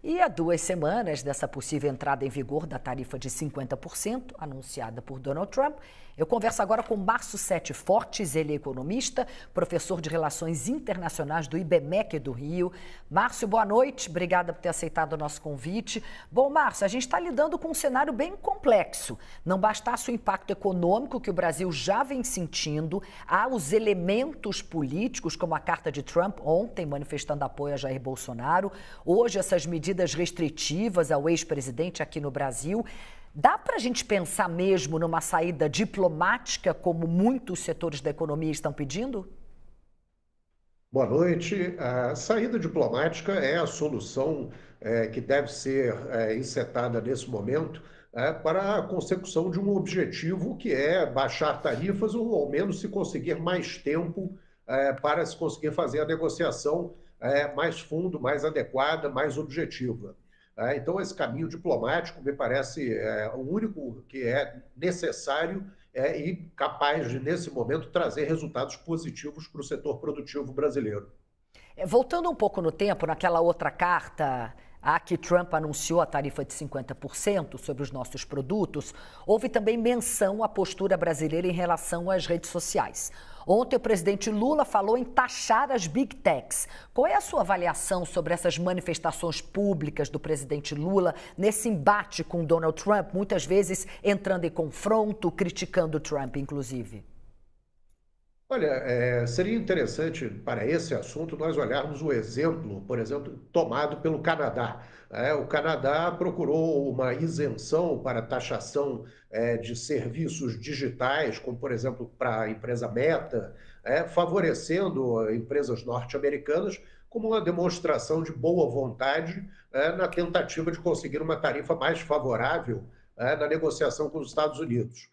E há 2 semanas dessa possível entrada em vigor da tarifa de 50% anunciada por Donald Trump, eu converso agora com Márcio Sete Fortes, ele é economista, professor de Relações Internacionais do IBMEC do Rio. Márcio, boa noite, obrigada por ter aceitado o nosso convite. Bom, Márcio, a gente está lidando com um cenário bem complexo. Não bastasse o impacto econômico que o Brasil já vem sentindo, há os elementos políticos, como a carta de Trump ontem, manifestando apoio a Jair Bolsonaro, hoje essas medidas restritivas ao ex-presidente aqui no Brasil. Dá para a gente pensar mesmo numa saída diplomática, como muitos setores da economia estão pedindo? Boa noite. A saída diplomática é a solução que deve ser encetada nesse momento para a consecução de um objetivo que é baixar tarifas ou ao menos se conseguir mais tempo para se conseguir fazer a negociação mais fundo, mais adequada, mais objetiva. Então, esse caminho diplomático me parece o único que é necessário e capaz de, nesse momento, trazer resultados positivos para o setor produtivo brasileiro. Voltando um pouco no tempo, naquela outra carta, a que Trump anunciou a tarifa de 50% sobre os nossos produtos, houve também menção à postura brasileira em relação às redes sociais. Ontem o presidente Lula falou em taxar as Big Techs. Qual é a sua avaliação sobre essas manifestações públicas do presidente Lula nesse embate com Donald Trump, muitas vezes entrando em confronto, criticando Trump, inclusive? Olha, seria interessante para esse assunto nós olharmos o exemplo, por exemplo, tomado pelo Canadá. O Canadá procurou uma isenção para taxação de serviços digitais, como, por exemplo, para a empresa Meta, favorecendo empresas norte-americanas como uma demonstração de boa vontade na tentativa de conseguir uma tarifa mais favorável na negociação com os Estados Unidos.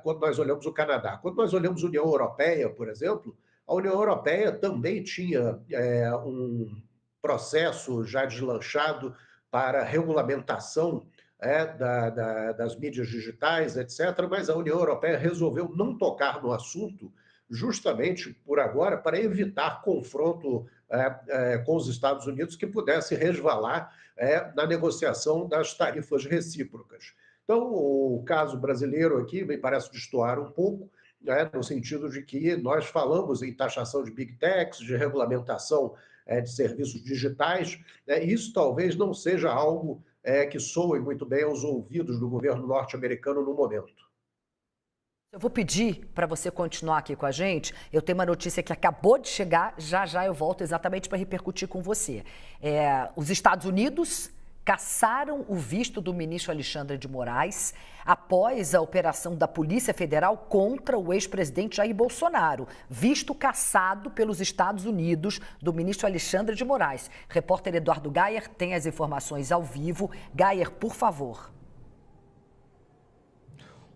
Quando nós olhamos o Canadá. Quando nós olhamos a União Europeia, por exemplo, a União Europeia também tinha um processo já deslanchado para regulamentação das mídias digitais, etc., mas a União Europeia resolveu não tocar no assunto justamente por agora para evitar confronto com os Estados Unidos que pudesse resvalar na negociação das tarifas recíprocas. Então, o caso brasileiro aqui me parece destoar um pouco, no sentido de que nós falamos em taxação de Big Techs, de regulamentação de serviços digitais, e isso talvez não seja algo que soe muito bem aos ouvidos do governo norte-americano no momento. Eu vou pedir para você continuar aqui com a gente. Eu tenho uma notícia que acabou de chegar, já já eu volto exatamente para repercutir com você. Os Estados Unidos cassaram o visto do ministro Alexandre de Moraes após a operação da Polícia Federal contra o ex-presidente Jair Bolsonaro. Visto cassado pelos Estados Unidos do ministro Alexandre de Moraes. Repórter Eduardo Gayer tem as informações ao vivo. Gayer, por favor.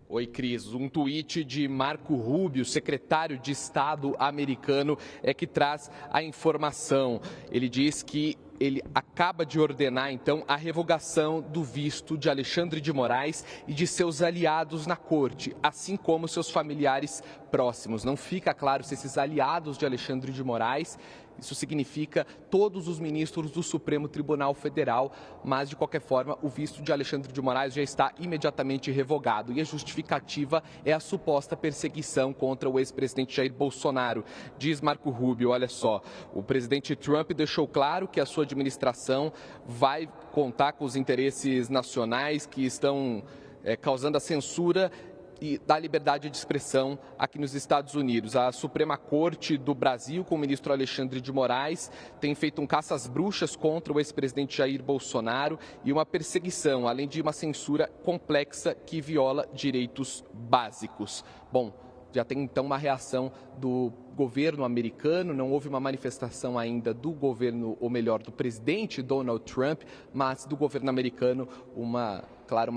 Oi, Cris. Um tweet de Marco Rubio, secretário de Estado americano, é que traz a informação. Ele diz que ele acaba de ordenar, então, a revogação do visto de Alexandre de Moraes e de seus aliados na corte, assim como seus familiares próximos. Não fica claro se esses aliados de Alexandre de Moraes, isso significa todos os ministros do Supremo Tribunal Federal, mas, de qualquer forma, o visto de Alexandre de Moraes já está imediatamente revogado. E a justificativa é a suposta perseguição contra o ex-presidente Jair Bolsonaro. Diz Marco Rubio, olha só, o presidente Trump deixou claro que a sua administração vai contar com os interesses nacionais que estão causando a censura e da liberdade de expressão aqui nos Estados Unidos. A Suprema Corte do Brasil, com o ministro Alexandre de Moraes, tem feito um caça às bruxas contra o ex-presidente Jair Bolsonaro e uma perseguição, além de uma censura complexa que viola direitos básicos. Bom, já tem então uma reação do governo americano, não houve uma manifestação ainda do governo, ou melhor, do presidente Donald Trump, mas do governo americano uma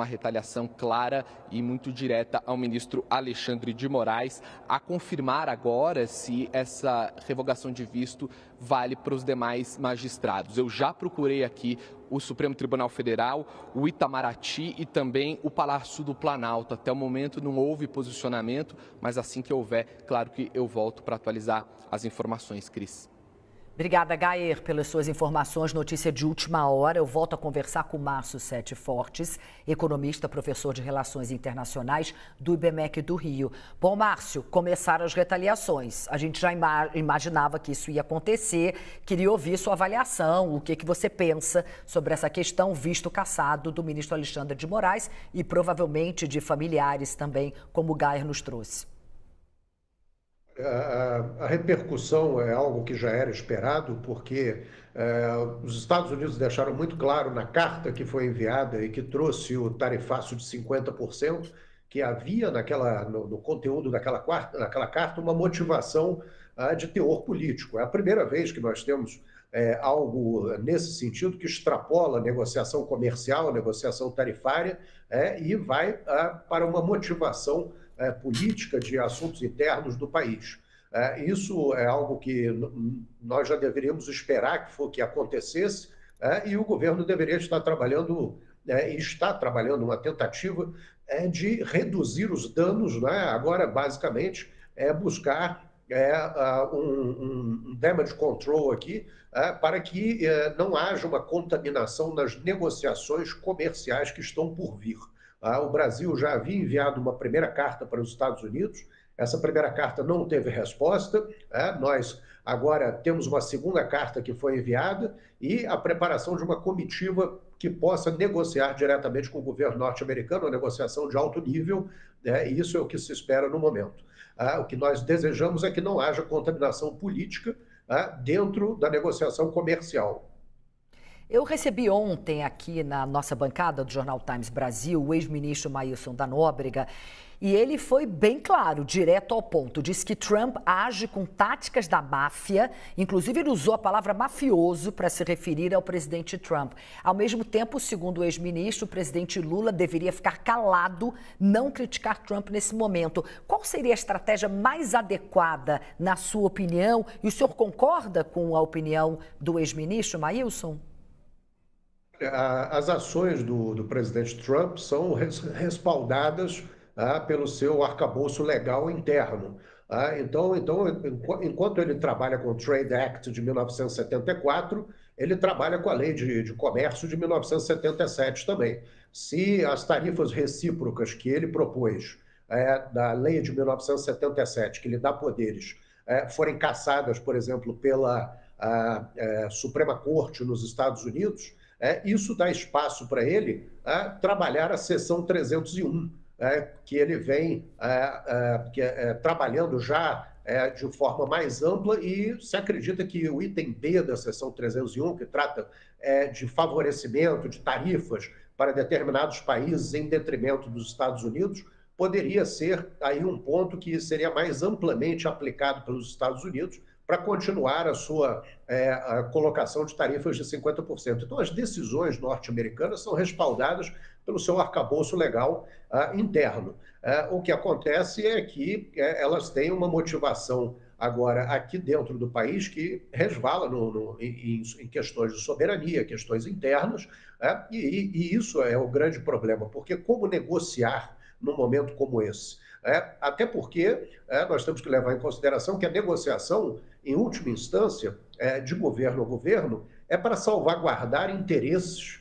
retaliação clara e muito direta ao ministro Alexandre de Moraes, a confirmar agora se essa revogação de visto vale para os demais magistrados. Eu já procurei aqui o Supremo Tribunal Federal, o Itamaraty e também o Palácio do Planalto. Até o momento não houve posicionamento, mas assim que houver, claro que eu volto para atualizar as informações, Cris. Obrigada, Gayer, pelas suas informações. Notícia de última hora. Eu volto a conversar com o Márcio Sete Fortes, economista, professor de Relações Internacionais do IBMEC do Rio. Bom, Márcio, começaram as retaliações. A gente já imaginava que isso ia acontecer. Queria ouvir sua avaliação, o que você pensa sobre essa questão, visto cassado do ministro Alexandre de Moraes e provavelmente de familiares também, como o Gayer nos trouxe. A repercussão é algo que já era esperado, porque os Estados Unidos deixaram muito claro na carta que foi enviada e que trouxe o tarifaço de 50%, que havia no conteúdo daquela carta uma motivação de teor político. É a primeira vez que nós temos algo nesse sentido que extrapola a negociação comercial, a negociação tarifária e vai para uma motivação política de assuntos internos do país. Isso é algo que nós já deveríamos esperar que acontecesse, e o governo deveria estar trabalhando, e está trabalhando uma tentativa de reduzir os danos, agora basicamente buscar um damage control aqui, para que não haja uma contaminação nas negociações comerciais que estão por vir. O Brasil já havia enviado uma primeira carta para os Estados Unidos, essa primeira carta não teve resposta, nós agora temos uma segunda carta que foi enviada e a preparação de uma comitiva que possa negociar diretamente com o governo norte-americano, uma negociação de alto nível, e isso é o que se espera no momento. O que nós desejamos é que não haja contaminação política dentro da negociação comercial. Eu recebi ontem aqui na nossa bancada do Jornal Times Brasil o ex-ministro Maílson da Nóbrega e ele foi bem claro, direto ao ponto. Disse que Trump age com táticas da máfia, inclusive ele usou a palavra mafioso para se referir ao presidente Trump. Ao mesmo tempo, segundo o ex-ministro, o presidente Lula deveria ficar calado, não criticar Trump nesse momento. Qual seria a estratégia mais adequada, na sua opinião? E o senhor concorda com a opinião do ex-ministro Maílson? As ações do presidente Trump são respaldadas pelo seu arcabouço legal interno. Então, enquanto ele trabalha com o Trade Act de 1974, ele trabalha com a Lei de Comércio de 1977 também. Se as tarifas recíprocas que ele propôs da Lei de 1977, que lhe dá poderes, forem cassadas, por exemplo, pela Suprema Corte nos Estados Unidos, isso dá espaço para ele trabalhar a seção 301, que ele vem trabalhando já de forma mais ampla, e se acredita que o item B da seção 301, que trata de favorecimento de tarifas para determinados países em detrimento dos Estados Unidos, poderia ser aí um ponto que seria mais amplamente aplicado pelos Estados Unidos para continuar a sua colocação de tarifas de 50%. Então, as decisões norte-americanas são respaldadas pelo seu arcabouço legal interno. O que acontece é que elas têm uma motivação agora aqui dentro do país que resvala em questões de soberania, questões internas, e isso é o grande problema, porque como negociar num momento como esse? Até porque nós temos que levar em consideração que a negociação, em última instância, de governo a governo, é para salvaguardar interesses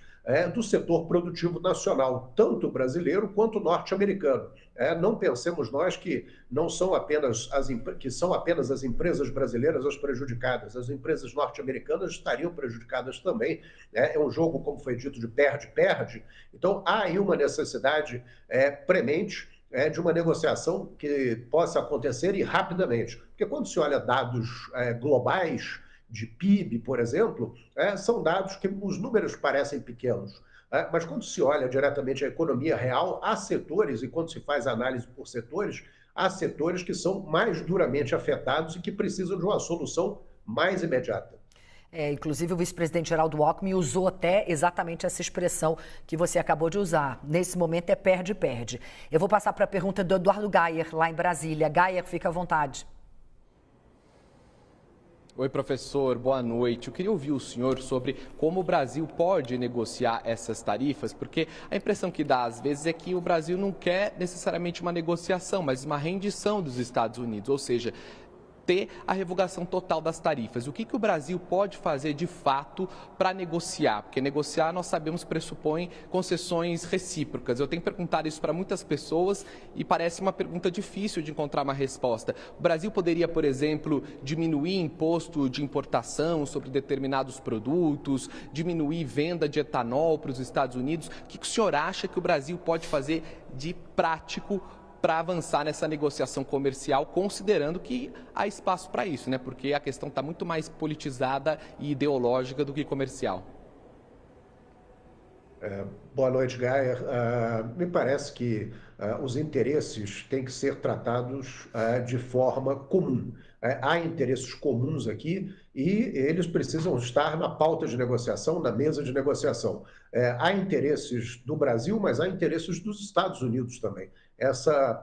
do setor produtivo nacional, tanto brasileiro quanto norte-americano. Não pensemos nós que não são apenas as empresas brasileiras as prejudicadas, as empresas norte-americanas estariam prejudicadas também. É um jogo, como foi dito, de perde-perde. Então, há aí uma necessidade premente de uma negociação que possa acontecer e rapidamente. Porque quando se olha dados globais de PIB, por exemplo, são dados que os números parecem pequenos. Mas quando se olha diretamente a economia real, há setores, e quando se faz análise por setores, há setores que são mais duramente afetados e que precisam de uma solução mais imediata. Inclusive, o vice-presidente Geraldo Alckmin usou até exatamente essa expressão que você acabou de usar. Nesse momento é perde-perde. Eu vou passar para a pergunta do Eduardo Gayer, lá em Brasília. Gayer, fica à vontade. Oi, professor, boa noite. Eu queria ouvir o senhor sobre como o Brasil pode negociar essas tarifas, porque a impressão que dá às vezes é que o Brasil não quer necessariamente uma negociação, mas uma rendição dos Estados Unidos, ou seja, ter a revogação total das tarifas. O que o Brasil pode fazer de fato para negociar? Porque negociar, nós sabemos, pressupõe concessões recíprocas. Eu tenho perguntado isso para muitas pessoas e parece uma pergunta difícil de encontrar uma resposta. O Brasil poderia, por exemplo, diminuir imposto de importação sobre determinados produtos, diminuir venda de etanol para os Estados Unidos? O que o senhor acha que o Brasil pode fazer de prático para avançar nessa negociação comercial, considerando que há espaço para isso, né? Porque a questão está muito mais politizada e ideológica do que comercial. Boa noite, Gaia. Me parece que os interesses têm que ser tratados de forma comum. Há interesses comuns aqui e eles precisam estar na pauta de negociação, na mesa de negociação. Há interesses do Brasil, mas há interesses dos Estados Unidos também. Essa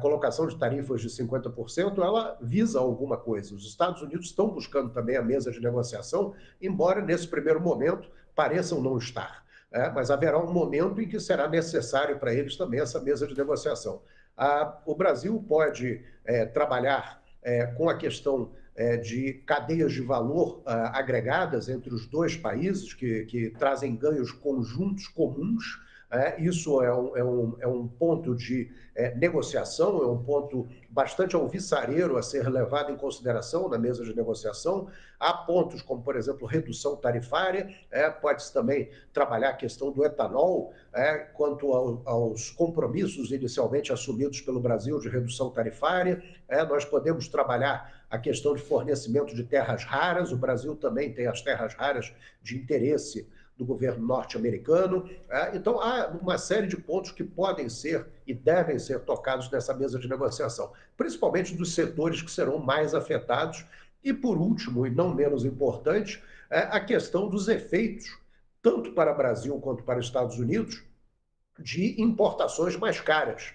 colocação de tarifas de 50%, ela visa alguma coisa. Os Estados Unidos estão buscando também a mesa de negociação, embora nesse primeiro momento pareçam não estar. Mas haverá um momento em que será necessário para eles também essa mesa de negociação. O Brasil pode trabalhar com a questão de cadeias de valor agregadas entre os dois países, que trazem ganhos conjuntos comuns. Isso é um ponto de negociação, é um ponto bastante alvissareiro a ser levado em consideração na mesa de negociação. Há pontos como, por exemplo, redução tarifária, pode-se também trabalhar a questão do etanol, quanto aos compromissos inicialmente assumidos pelo Brasil de redução tarifária. Nós podemos trabalhar a questão de fornecimento de terras raras. O Brasil também tem as terras raras de interesse do governo norte-americano. Então, há uma série de pontos que podem ser e devem ser tocados nessa mesa de negociação, principalmente dos setores que serão mais afetados. E, por último, e não menos importante, a questão dos efeitos, tanto para o Brasil quanto para os Estados Unidos, de importações mais caras.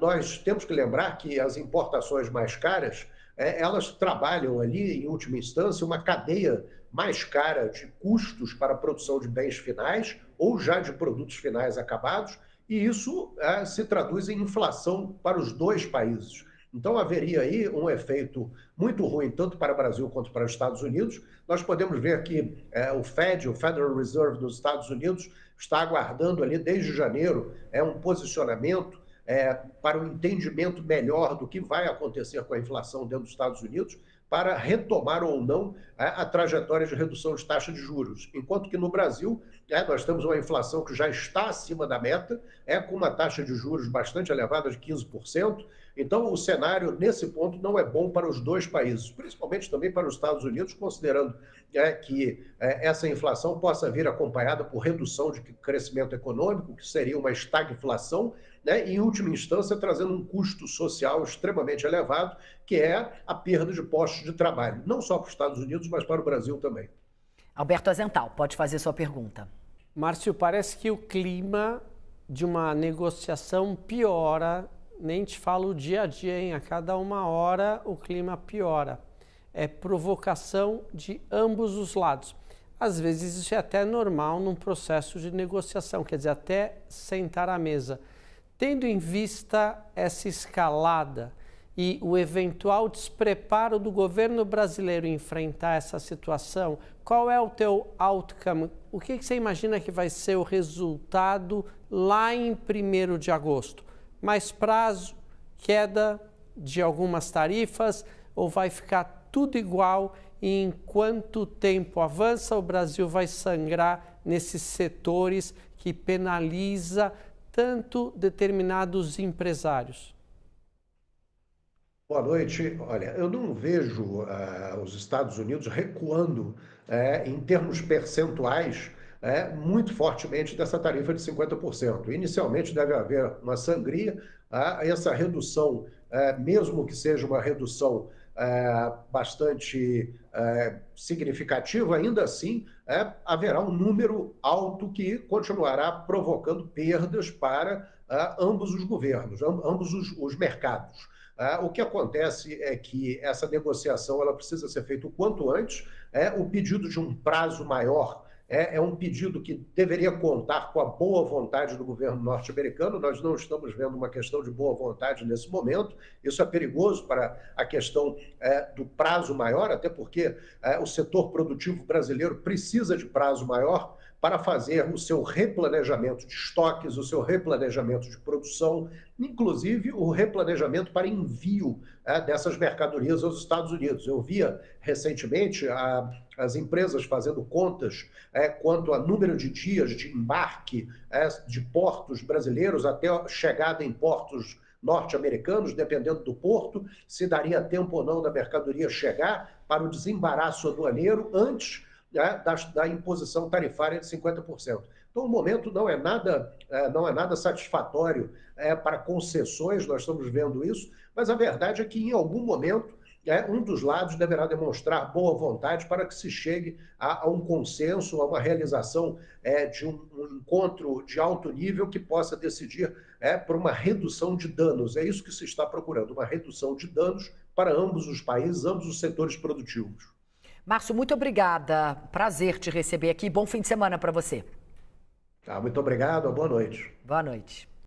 Nós temos que lembrar que as importações mais caras, elas trabalham ali, em última instância, uma cadeia mais cara de custos para a produção de bens finais ou já de produtos finais acabados, e isso se traduz em inflação para os dois países. Então, haveria aí um efeito muito ruim, tanto para o Brasil quanto para os Estados Unidos. Nós podemos ver que o Fed, o Federal Reserve dos Estados Unidos, está aguardando ali desde janeiro um posicionamento para um entendimento melhor do que vai acontecer com a inflação dentro dos Estados Unidos, para retomar ou não a trajetória de redução de taxa de juros. Enquanto que no Brasil, nós temos uma inflação que já está acima da meta, com uma taxa de juros bastante elevada de 15%. Então, o cenário, nesse ponto, não é bom para os dois países, principalmente também para os Estados Unidos, considerando que essa inflação possa vir acompanhada por redução de crescimento econômico, que seria uma estagflação, e, em última instância, trazendo um custo social extremamente elevado, que é a perda de postos de trabalho, não só para os Estados Unidos, mas para o Brasil também. Alberto Azental, pode fazer sua pergunta. Márcio, parece que o clima de uma negociação piora, nem te falo o dia a dia, hein? A cada uma hora o clima piora. É provocação de ambos os lados. Às vezes isso é até normal num processo de negociação, quer dizer, até sentar à mesa. Tendo em vista essa escalada e o eventual despreparo do governo brasileiro em enfrentar essa situação, qual é o teu outcome? O que você imagina que vai ser o resultado lá em 1º de agosto? Mais prazo, queda de algumas tarifas ou vai ficar tudo igual e em quanto tempo avança o Brasil vai sangrar nesses setores que penaliza tanto determinados empresários? Boa noite. Olha, eu não vejo os Estados Unidos recuando em termos percentuais muito fortemente dessa tarifa de 50%. Inicialmente deve haver uma sangria, essa redução, mesmo que seja uma redução bastante significativa, ainda assim haverá um número alto que continuará provocando perdas para ambos os governos, ambos os mercados. O que acontece é que essa negociação ela precisa ser feita o quanto antes. O pedido de um prazo maior é um pedido que deveria contar com a boa vontade do governo norte-americano. Nós não estamos vendo uma questão de boa vontade nesse momento. Isso é perigoso para a questão do prazo maior, até porque o setor produtivo brasileiro precisa de prazo maior para fazer o seu replanejamento de estoques, o seu replanejamento de produção, inclusive o replanejamento para envio dessas mercadorias aos Estados Unidos. Eu via recentemente as empresas fazendo contas quanto a número de dias de embarque de portos brasileiros até a chegada em portos norte-americanos, dependendo do porto, se daria tempo ou não da mercadoria chegar para o desembaraço aduaneiro antes da imposição tarifária de 50%. Então, o momento não é nada satisfatório para concessões, nós estamos vendo isso, mas a verdade é que, em algum momento, um dos lados deverá demonstrar boa vontade para que se chegue a um consenso, a uma realização de um encontro de alto nível que possa decidir por uma redução de danos. É isso que se está procurando, uma redução de danos para ambos os países, ambos os setores produtivos. Márcio, muito obrigada. Prazer te receber aqui. Bom fim de semana para você. Muito obrigado. Boa noite. Boa noite.